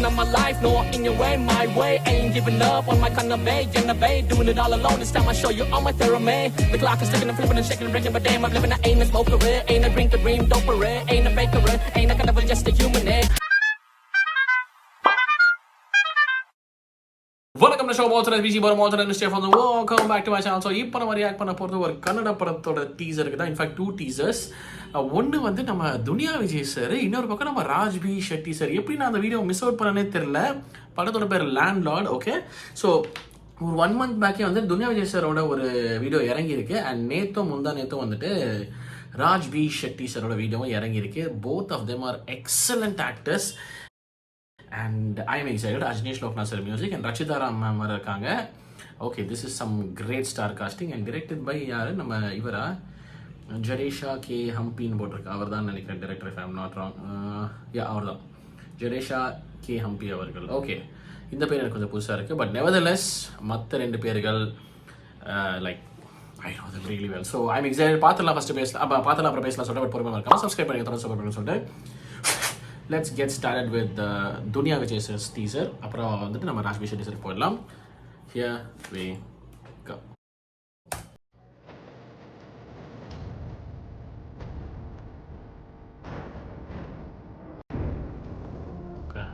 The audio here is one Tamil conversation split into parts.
of my life, no in your way, my way. Ain't giving up on my kind of way, innovate, doing it all alone. This time I show you all my theory. The clock is ticking, I'm flipping and shaking and breaking, but damn, I'm living. I ain't a smoker, ain't a drinker, dream doper, ain't a baker, ain't a kind of just a human. வணக்கம் ஷோ மோல்சன் பிசி பார் மோல்சன் mister from the welcome back to my channel. So இப்போ நம்ம ரியாக்ட் பண்ண போகிறது ஒரு கன்னட படத்தோட டீசருக்கு தான். In fact 2 teasers. ஒன்று வந்து நம்ம துனியா விஜய் சார், இன்னொரு பக்கம் நம்ம ராஜ்பி ஷெட்டி சார். எப்படி நான் அந்த வீடியோ மிஸ் அவுட் பண்ணனே தெரியல. படத்தோட பேர் லேண்ட்லார்ட். ஓகே, ஸோ ஒரு 1 month பேக்கே வந்து துனியா விஜய் சாரோட ஒரு வீடியோ இறங்கியிருக்கு. அண்ட் முந்தா நேற்றும் வந்துட்டு ராஜ்பி ஷெட்டி சாரோட வீடியோவும் இறங்கியிருக்கு. Both of them are excellent actors. And I am excited. Ajneesh Loknath sir music and Rachita Ram ma'am வர இருக்காங்க. Okay, this is some great star casting and directed by யாரு, நம்ம இவரா ஜடேஷா கே ஹம்பின்னு போட்டிருக்கு. அவர் தான் நினைக்கிறேன் director, if I am not wrong. அவர் தான் ஜடேஷா கே ஹம்பி அவர்கள். ஓகே, இந்த பேர் எனக்கு கொஞ்சம் புதுசாக இருக்குது. பட் nevertheless மற்ற 2 பேர்கள் like I know them really well. So I'm excited. பார்த்துலாம் ஃபஸ்ட்டு பேசலாம், பார்த்துலாம் அப்புறம் பேசலாம் சொல்லிட்டு. பட் பொறுமையாக இருக்காமல் சப்ஸ்கிரைப் பண்ணி தொடர்ந்து சப்போர்ட் பண்ணி சொல்லிட்டு let's get started with the Dunia Vijay sir's teaser. அப்புறம் வந்துட்டு நம்ம ராஜ்பி ஷெட்டி சார் போயிடலாம். Here we go. Okay.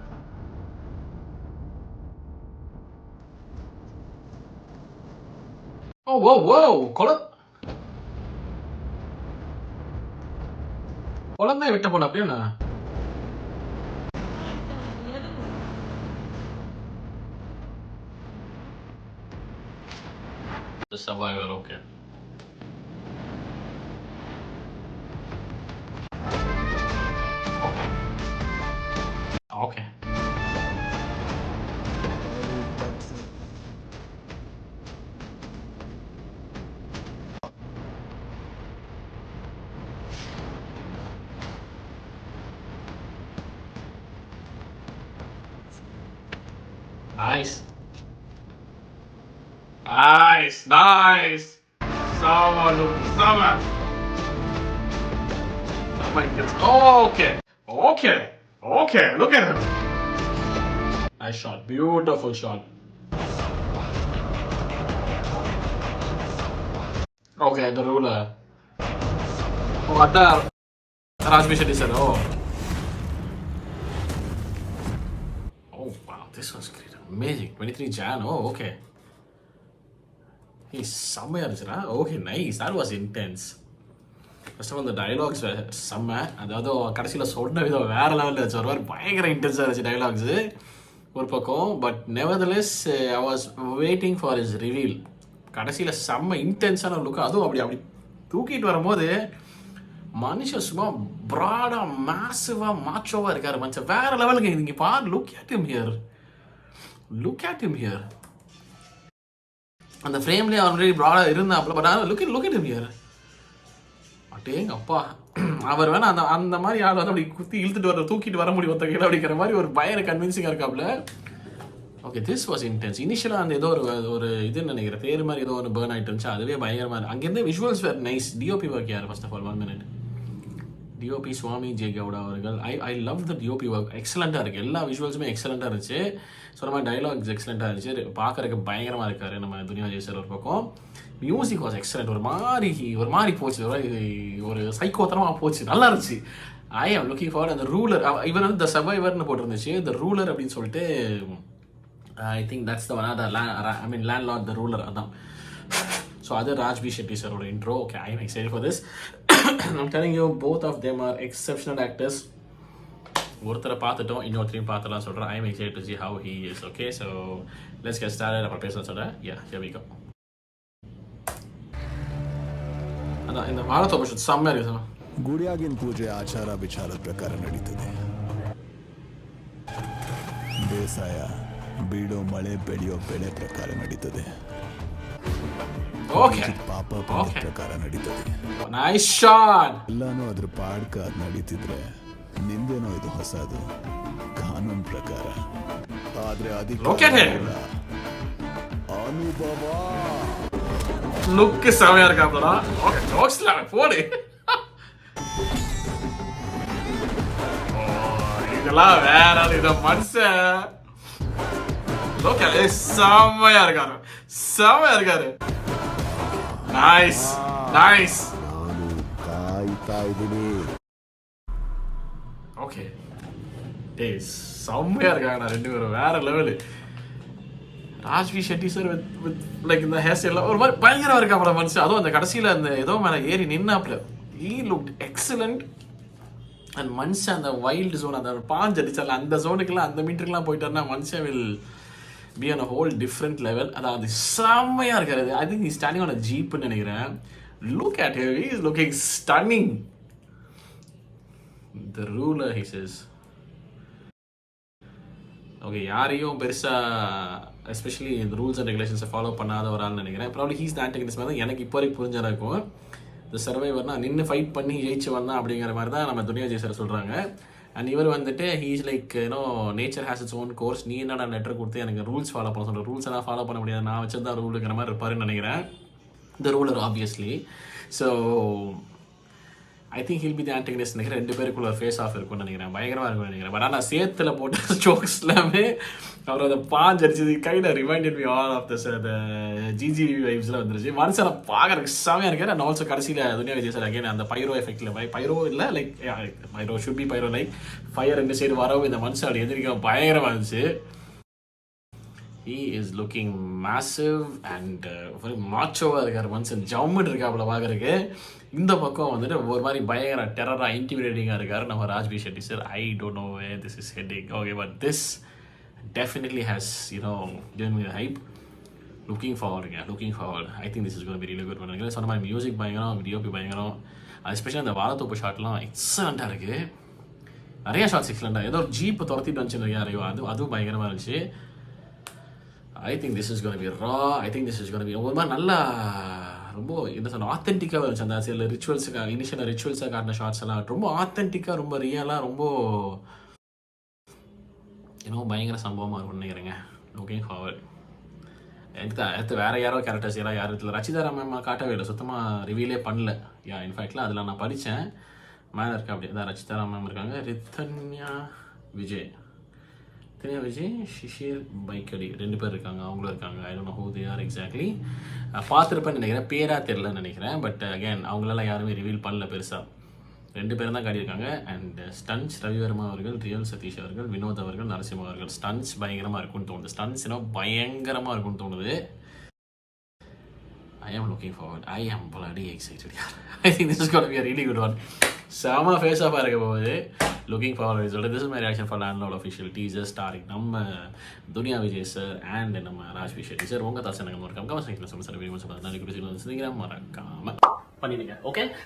Oh, whoa. குழந்தை விட்ட போன அப்படியே The survivor, okay. Okay. Nice. Someone. Oh my God. Okay. Look at him. Nice shot. Beautiful shot. Okay, the ruler. Oh, Adda. Rajbhi Shetty sir. Oh, wow. This was great. Amazing. 23 Jan. Oh, okay. செம்மையாக இருந்துச்சுன்னா. Okay, nice. That was intense. First of all இந்த டைலாக்ஸ் செம்ம. அதாவது கடைசியில் சொன்ன விதம் வேறு லெவலில் இருந்துச்சு. ஒரு மாதிரி பயங்கர இன்டென்ஸாக இருந்துச்சு டைலாக்ஸு ஒரு பக்கம். But nevertheless I was waiting for his reveal. கடைசியில் செம்ம இன்டென்ஸான லுக். அதுவும் அப்படி தூக்கிட்டு வரும்போது மனுஷன் சும்மா ப்ராடாக மேசிவாக மாச்சோவாக இருக்கார் மனுஷன். வேறு லெவலுக்கு நீங்கள் பாரு. Look at him here. அந்த ஃப்ரேம்லேயே ஆல்ரெடி ப்ராடாக இருந்தாப்புல. But look at him here. அட்டேங்க அப்பா, அவர் வேணா அந்த மாதிரி ஆள் வந்து அப்படி குத்தி இழுத்துட்டு தூக்கிட்டு வர முடியும் ஒருத்தகையில் அப்படிங்கிற மாதிரி ஒரு பயங்கர கன்வின்சிங்காக இருக்காப்புல. Okay, this was intense. இனிஷியலாக அந்த ஏதோ ஒரு இதுன்னு நினைக்கிறேன் பேர் மாதிரி ஏதோ ஒன்று பேர்ன் ஆகிட்டு இருந்துச்சு. அதுவே பயங்கரமாக இருக்குது. அங்கேருந்து visuals were nice. DOP work யார்? First of all 1 minute. DOP Swamy J Gowda அவர்கள். I love the DOP work. எக்ஸலண்ட்டாக இருக்குது. எல்லா விஷுவல்ஸுமே எக்ஸலண்ட்டாக இருந்துச்சு. ஸோ நம்ம டைலாக்ஸ் எக்ஸலண்ட்டாக இருந்துச்சு. பார்க்குறதுக்கு பயங்கரமாக இருக்காரு நம்ம துனியா விஜய் சார். ஒரு பக்கம் மியூசிக் வாஸ் எக்ஸலண்ட். ஒரு மாதிரி போச்சு. ஒரு சைக்கோத்தனமாக போச்சு. நல்லா இருந்துச்சு. ஐ ஆம் லுக்கிங் ஃபார்வர்ட். அந்த ரூலர், இவன் வந்து த சர்வைவர்னு போட்டிருந்துச்சு. த ரூலர் அப்படின்னு சொல்லிட்டு I think that's the one. Landlord the ruler அதான். ஸோ அது ராஜ்பி ஷெட்டி சாரோட intro. Okay, I am excited for this. I'm telling you, both of them are exceptional actors. ஒருத்தரை பார்த்துட்டோம், இன்னொருத்தரையும் பார்த்துலாம் சொல்கிறேன். I am excited to see how he is. Okay, so let's get started. அப்புறம் பேசலாம் சொல்கிறேன். Yeah, here we go. அதான் இந்த வாரத்தோட விஷயம் செம்மையாக இருக்குது. ಗುಡಿಯಾಗಿನ ಪೂಜೆ ಆಚಾರ ವಿಚಾರದ ಪ್ರಕಾರ ನಡೀತದೆ. ಬೇಸಾಯ ಬೀಡೋ ಮಳೆ ಬೆಳೆಯೋ ಬೆಳೆ ಪ್ರಕಾರ ನಡೀತದೆ. ಓಕೆ, ಪಾಪ ಪ್ರಕಾರ ನಡೀತದೆ. Nice shot. ಎಲ್ಲಾನು ಅದ್ರ ಪಾಡ್ಕ ಅದ್ ನಡೀತಿದ್ರೆ ನಿಂದೇನೋ ಇದು ಹೊಸದು ಕಾನೂನು ಪ್ರಕಾರ. ಆದ್ರೆ ಅನುಭವ லுக் செமையா இருக்காப்லடா. ஓகே, ஜோக்ஸ்ல போடு. இதெல்லாம் வேற இத மனுஷன் செம்மையா இருக்காரு, செம்மையா இருக்காரு. Nice nice. ಕಾಯ್ತಾ ಇದ್ದೀನಿ. ஓகே டேய் செம்மையா இருக்காங்க ரெண்டு பேரும், வேற level. Raj B Shetty sir with like இந்த ஹேர் ஸ்டைல் ஒரு மாதிரி பயங்கரமா இருக்காப்ல மனுஷன். அதுவும் அந்த கடைசியில் அந்த ஏதோ மேலே ஏறி நின்னாப்ல, ஹீ லுக்ட் எக்ஸலண்ட். அண்ட் மனுஷன் அந்த வைல்டு ஜோன், அந்த பாஞ்சு அடிச்சால அந்த ஜோனுக்குலாம் அந்த மீட்டருக்குலாம் போயிட்டாருன்னா மனுஷன் will be on a whole different level. அதாவது செம்மையா இருக்காரு. I think he standing on a ஜீப்னு நினைக்கிறேன். Look at him, he is looking stunning. The ruler he says. Okay, யாரையும் பெருசாக எஸ்பெஷலி இந்த ரூல்ஸ் அண்ட் ரெகுலேஷன்ஸை ஃபாலோ பண்ணாத ஒரு ஆள்னு நினைக்கிறேன். ப்ராப்ளி ஹீஸ் த ஆன்டகனிஸ்ட் மாதிரி தான் எனக்கு இப்போ வரைக்கும் புரிஞ்சதாக இருக்கும். இந்த சர்வைவர்னா நின்று ஃபைட் பண்ணி ஜெயிச்சு வந்தான் அப்படிங்கிற மாதிரி தான் நம்ம துனியா விஜய் சார் சொல்கிறாங்க. அண்ட் இவர் வந்துட்டு he's like you know nature has its own course. நீ என்ன லெட்டர் கொடுத்து எனக்கு ரூல்ஸ் ஃபாலோ பண்ண சொல்கிறேன், ரூல்ஸ் எல்லாம் ஃபாலோ பண்ண முடியாது, நான் வச்சிருந்தா ரூலுங்கிற மாதிரி இருப்பாருன்னு நினைக்கிறேன் இந்த ruler obviously. So I think he'll be the antagonist நினைக்கிறேன். ரெண்டு பேருக்குள்ள ஒரு ஃபேஸ் ஆஃப் இருக்கும்னு நினைக்கிறேன், பயங்கரமாக இருக்கும்னு நினைக்கிறேன். பட் ஆனால் சேத்துல போட்ட ஜோக்ஸ் எல்லாமே அவர் அதை பாஞ்சு அடிச்சது கையில் reminded me all of this அந்த ஜிஜி வைப்ஸில் வந்துருச்சு. மனுஷனை பார்க்கறதுக்கு செமையாக இருக்காரு. அண்ட் ஆல்சோ கடைசியில் துனியா விஜய் சார் அகைன் அந்த பைரோ எஃபெக்டில் பைரோ இல்லை like pyro should be pyro like fire ரெண்டு சைடு வரவும் இந்த மனுஷன் அப்படி எதிர்க்க பயங்கரமாக இருந்துச்சு. He is looking massive and very macho-வா இருக்கார் மனுஷன், ஜம்முன்னு இருக்காப்புல பார்க்கறதுக்கு. இந்த பக்கம் வந்துட்டு ஒரு மாதிரி பயங்கர டெரராக இன்டிமிடேட்டிங்காக இருக்கார் நம்ம Raj B Shetty sir. I don't know where this is heading. Okay, but this definitely has, you know, given me the hype. Looking forward. I think this is going to be really good. நினைக்கிறேன். சொன்ன மாதிரி மியூசிக் பயங்கரம், டிஓபி பயங்கரம், எஸ்பெஷலி அந்த வாழத்தோப்பு ஷாட்லாம் எக்ஸலண்ட்டாக இருக்குது. நிறைய ஷாட்ஸ் எக்ஸலண்ட்டாக. ஏதோ ஒரு ஜீப்பு துரத்திட்டு வந்துச்சு யாரையோ, அதுவும் பயங்கரமாக இருந்துச்சு. I think this is going to be raw. I think this is going to be ஒரு மாதிரி நல்லா ரொம்ப என்ன சொன்ன ஆத்தென்டிக்காக இருந்துச்சு. அந்த சில ரிச்சுவல்ஸுக்காக இனிஷியலாக ரிச்சுவல்ஸாக காட்டின ஷார்ட்ஸ் எல்லாம் ரொம்ப ஆத்தென்டிக்காக, ரொம்ப ரியலாக, ரொம்ப இன்னும் பயங்கர சம்பவமாக இருக்கும்னு நினைக்கிறேங்க. Looking forward. அடுத்து வேறு யாரோ கேரக்டர்ஸ் எல்லாம் யாரும் இதில் ரச்சிதா ராமன் காட்டவே இல்லை, சுத்தமாக ரிவீலே பண்ணல. இன்ஃபேக்ட்லாம் அதில் நான் படித்தேன் மேலே இருக்கேன். அப்படி தான் ரச்சிதா ராமன் இருக்காங்க, ரித்தன்யா விஜய், ஷிஷிர் பைக்கடி ரெண்டு பேர் இருக்காங்க, அவங்களும் இருக்காங்க. I don't know who they are exactly. பார்த்துருப்பேன்னு நினைக்கிறேன், பேராக தெரிலன்னு நினைக்கிறேன். பட் அகேன் அவங்களெல்லாம் யாருமே ரிவீல் பண்ணல பெருசாக. ரெண்டு பேரும் தான் காட்டியிருக்காங்க. அண்ட் ஸ்டன்ஸ் ரவிவர்மா அவர்கள், ரியல் சதீஷ் அவர்கள், வினோத் அவர்கள், நரசிம்மா அவர்கள். ஸ்டன்ஸ் பயங்கரமாக இருக்கும்னு தோணுது. ஸ்டன்ஸ் இன்னும் பயங்கரமாக இருக்கும்னு தோணுது. I am looking forward. I am bloody excited. I think this is going to be a really good one. செம ஃபேஸ் ஆஃபாக இருக்க போகுது. லுக்கிங் ஃபார்வர்ட் சொல்லிட்டு this is my reaction for Landlord official teaser starring நம்ம துனியா விஜய் சார் அண்ட் நம்ம ராஜ்வி ஷெட்டி சார். உங்கள் தாசனங்க மறக்காம கமெண்ட் செக்ஷனில் சொல்லுங்கள் சார். வீடியோ மறக்காம பண்ணிடுங்க. ஓகே.